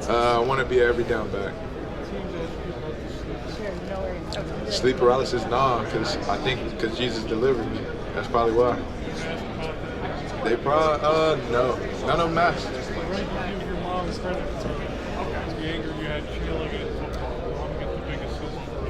I want to be an every down back. Sleep paralysis, nah, because Jesus delivered me. That's probably why. They probably, no. None of them asked. Your mom's credit for the anger you had feeling in football. Mom got the big assist for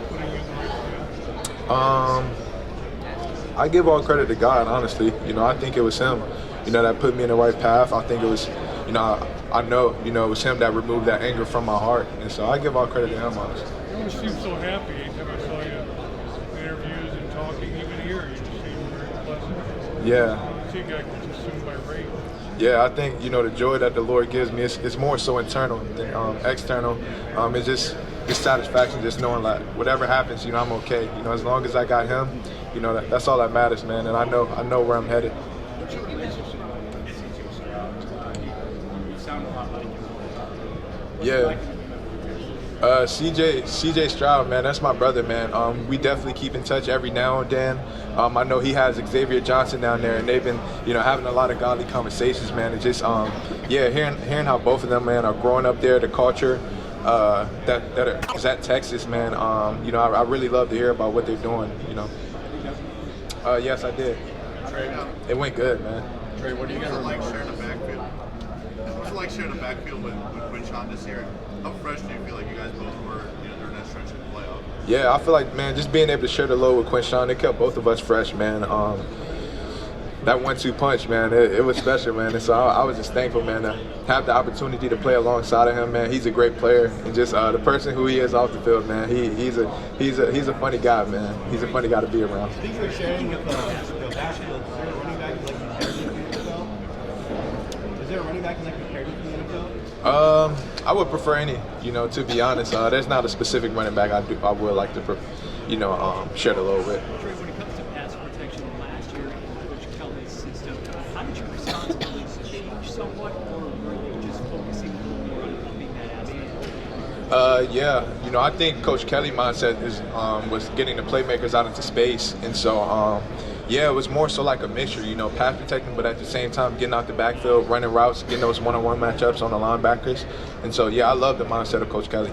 putting you in the right path. I give all credit to God, honestly. I think it was Him, that put me in the right path. I think it was, I know, it was Him that removed that anger from my heart. And so I give all credit to Him, honestly. You always seem so happy. Anytime I saw you in interviews and talking, even here, you just seem very pleasant. Yeah. You got consumed by rage. Yeah, I think, the joy that the Lord gives me, it's more so internal than external. It's just satisfaction, just knowing like whatever happens, I'm okay. As long as I got Him, that's all that matters, man. And I know where I'm headed. Yeah. CJ Stroud, man, that's my brother, man. We definitely keep in touch every now and then. I know he has Xavier Johnson down there, and they've been, having a lot of godly conversations, man. And just, hearing how both of them, man, are growing up there, the culture that is at Texas, man. I really love to hear about what they're doing, Yes, I did. It went good, man. Trey, what do you guys like sharing the backfield? What's it like sharing the backfield with Quinshawn this year? How fresh do you feel like you guys both were during that stretch of the playoff? Yeah, I feel like, man, just being able to share the load with Quinshawn, it kept both of us fresh, man. That 1-2 punch, man, it was special, man. And so I was just thankful, man, to have the opportunity to play alongside of him, man. He's a great player, and just the person who he is off the field, man. He's a funny guy, man. He's a funny guy to be around. I think you were sharing with the backfield. Is there a running back like compared to the NFL? I would prefer any, to be honest. There's not a specific running back I would like to, share the load with. When it comes to pass protection last year in Coach Kelly's system, how did your responsibilities change somewhat, or were you just focusing a little more on upping that aspect? Yeah, I think Coach Kelly's mindset was getting the playmakers out into space, and so it was more so like a mixture, pass protecting, but at the same time getting out the backfield, running routes, getting those one-on-one matchups on the linebackers, and so I love the mindset of Coach Kelly.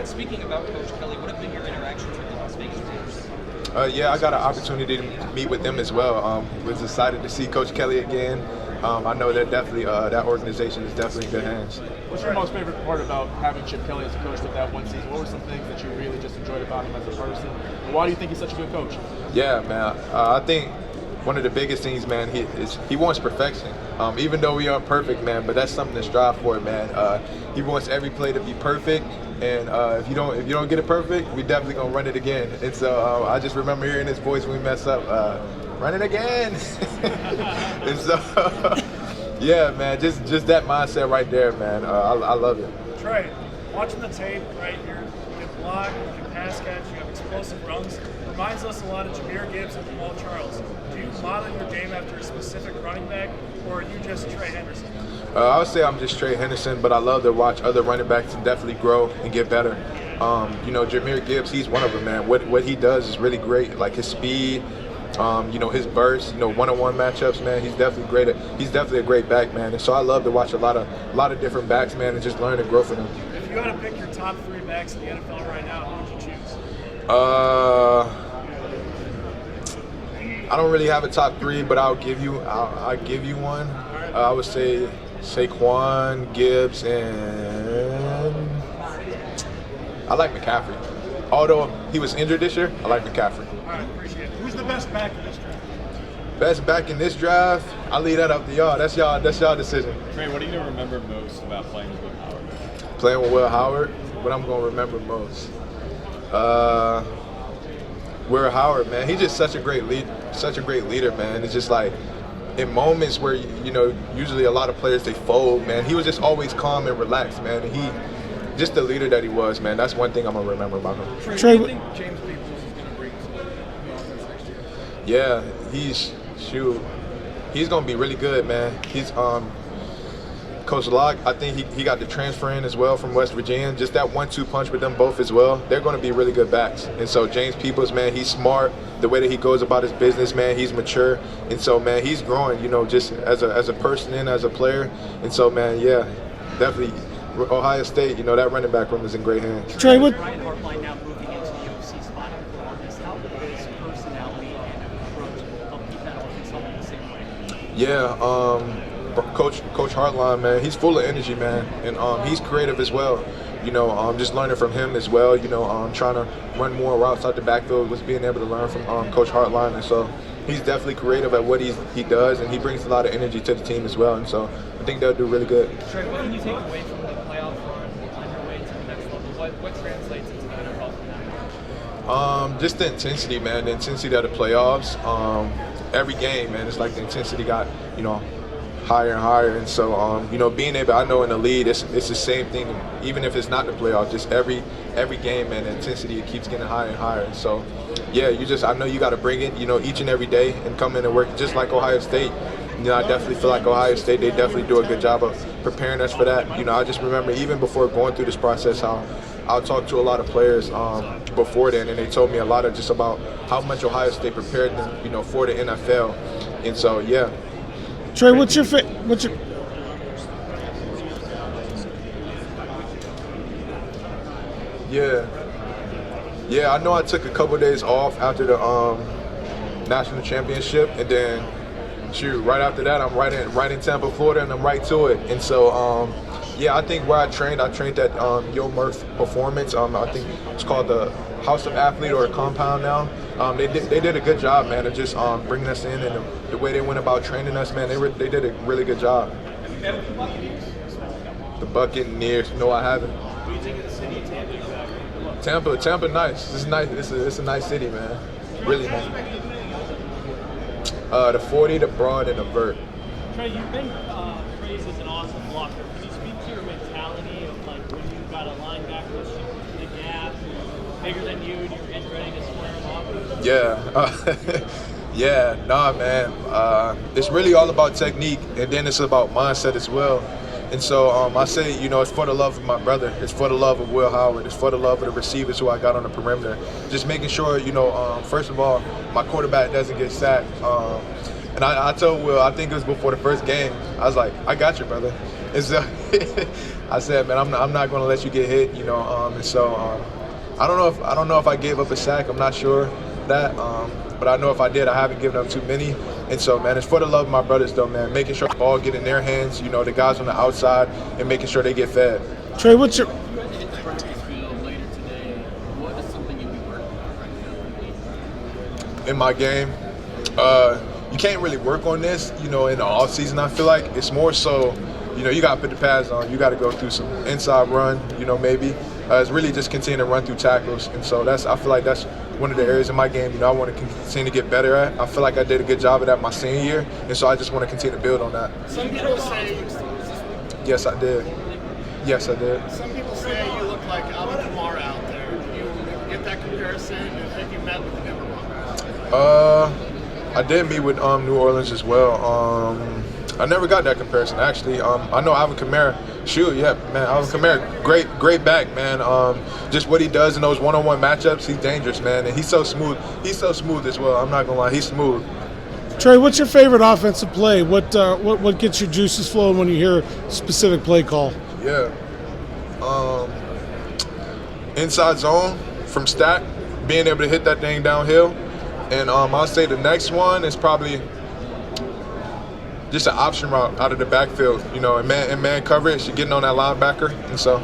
Speaking about Coach Kelly, what have been your interactions with the Las Vegas Raiders? I got an opportunity to meet with them as well. Was excited to see Coach Kelly again. I know that definitely that organization is definitely in good hands. What's your most favorite part about having Chip Kelly as a coach with that one season? What were some things that you really just enjoyed about him as a person? And why do you think he's such a good coach? Yeah, man. I think one of the biggest things, man, he wants perfection. Even though we aren't perfect, man, but that's something to strive for, man. He wants every play to be perfect, and if you don't get it perfect, we definitely gonna run it again. And so I just remember hearing his voice when we mess up, run it again. And so yeah, man, just that mindset right there, man. I love it. Trey, watching the tape, right? You can block, you can pass catch, you have explosive runs. Reminds us a lot of Jameer Gibbs and Jamal Charles. Do you model your game after a specific running back, or are you just Trey Henderson? I would say I'm just Trey Henderson, but I love to watch other running backs and definitely grow and get better. Jameer Gibbs, he's one of them, man. What he does is really great, like his speed, his burst, one-on-one matchups, man. He's definitely great. He's definitely a great back, man. And so I love to watch a lot of different backs, man, and just learn and grow from them. If you had to pick your top 3 backs in the NFL right now, who would you choose? I don't really have a top 3, but I'll give you one. I would say Saquon, Gibbs, and I like McCaffrey. Although he was injured this year, I like McCaffrey. All right, appreciate it. Who's the best back in this draft? Best back in this draft? I'll leave that up to y'all. That's y'all decision. Trey, what are you going to remember most about playing with Will Howard? Playing with Will Howard? What I'm going to remember most? Will Howard, man, he's just such a great leader, man. It's just like in moments where usually a lot of players they fold, man. He was just always calm and relaxed, man. And he just the leader that he was, man. That's one thing I'm gonna remember about him. Trey, what do you think James Peoples is gonna bring to the offense next year? Yeah, he's gonna be really good, man. He's Coach Locke, I think he got the transfer in as well from West Virginia. Just that 1-2 punch with them both as well. They're going to be really good backs. And so James Peoples, man, he's smart. the way that he goes about his business, man, he's mature. And so, man, he's growing, you know, just as a person and as a player. And so, man, yeah, definitely Ohio State, you know, that running back room is in great hands. Trey, what? Ryan Hartline now moving into the OC spot in Columbus. How will his personality and approach help keep that offense humming the same way? Yeah, Coach Hartline, man, he's full of energy, man, and he's creative as well. You know, just learning from him as well. You know, trying to run more routes out the backfield was being able to learn from Coach Hartline, and so he's definitely creative at what he does, and he brings a lot of energy to the team as well. And so I think they'll do really good. Trey, what can you take away from the playoff run on your way to the next level? What translates into the NFL from that? Just the intensity, man. The intensity of the playoffs. Every game, man, it's like the intensity got, you know, higher and higher. And so, you know, being able, I know in the league, it's the same thing. Even if it's not the playoffs, just every game, man, the intensity, it keeps getting higher and higher. And so, yeah, I know you got to bring it, you know, each and every day and come in and work just like Ohio State. You know, I definitely feel like Ohio State, they definitely do a good job of preparing us for that. You know, I just remember even before going through this process, how I'll talk to a lot of players before then, and they told me a lot of just about how much Ohio State prepared them, you know, for the NFL. And so, yeah. Trey, what's your Yeah, I know I took a couple days off after the national championship, and then right after that, I'm right in Tampa, Florida, and I'm right to it. And so, yeah, I think where I trained at Yo Murph Performance. I think it's called the House of Athlete or the Compound now. They did a good job, man, of just bringing us in, and the way they went about training us, man, they did a really good job. The Buccaneers, no, I haven't. What do you think of the city of Tampa? Tampa, nice. It's nice. It's a nice city, man. Really nice. The 40, the Broad, and the Vert. Trey, you've been praised as an awesome blocker. Can you speak to your mentality of like when you got a linebacker shooting the gap, bigger than you, and you're getting ready to square him off? Yeah. Yeah, nah, man. It's really all about technique, and then it's about mindset as well. And so I say, you know, it's for the love of my brother. It's for the love of Will Howard. It's for the love of the receivers who I got on the perimeter. Just making sure, you know, first of all, my quarterback doesn't get sacked. And I told Will, I think it was before the first game, I was like, I got you, brother. And so I said, man, I'm not going to let you get hit, you know. And so I don't know if I gave up a sack. I'm not sure that. But I know if I did, I haven't given up too many. And so, man, it's for the love of my brothers, though, man. Making sure the ball get in their hands, you know, the guys on the outside, and making sure they get fed. Trey, what's your Later today, what is something you'll be working on right now? In my game, you can't really work on this, you know, in the off season. I feel like it's more so, you know, you got to put the pads on. You got to go through some inside run, you know, maybe. It's really just continue to run through tackles. And so I feel like that's one of the areas in my game, you know, I want to continue to get better at. I feel like I did a good job of that my senior year, and so I just want to continue to build on that. Some people say, Yes, I did. Yes, I did. some people say you look like Alvin Kamara out there. Do you ever get that comparison? And have you met with him ever? I did meet with New Orleans as well. I never got that comparison, actually. I know Alvin Kamara. Shoot, yeah, man. Alvin Kamara, great back, man. Just what he does in those one-on-one matchups, he's dangerous, man. And he's so smooth. He's so smooth as well. I'm not gonna lie, he's smooth. Trey, what's your favorite offensive play? What gets your juices flowing when you hear a specific play call? Yeah. Inside zone from Stack, being able to hit that thing downhill. And I'll say the next one is probably just an option route out of the backfield, you know, and man coverage, you're getting on that linebacker, and so.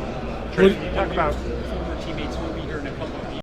Trey, you talk about former teammates moving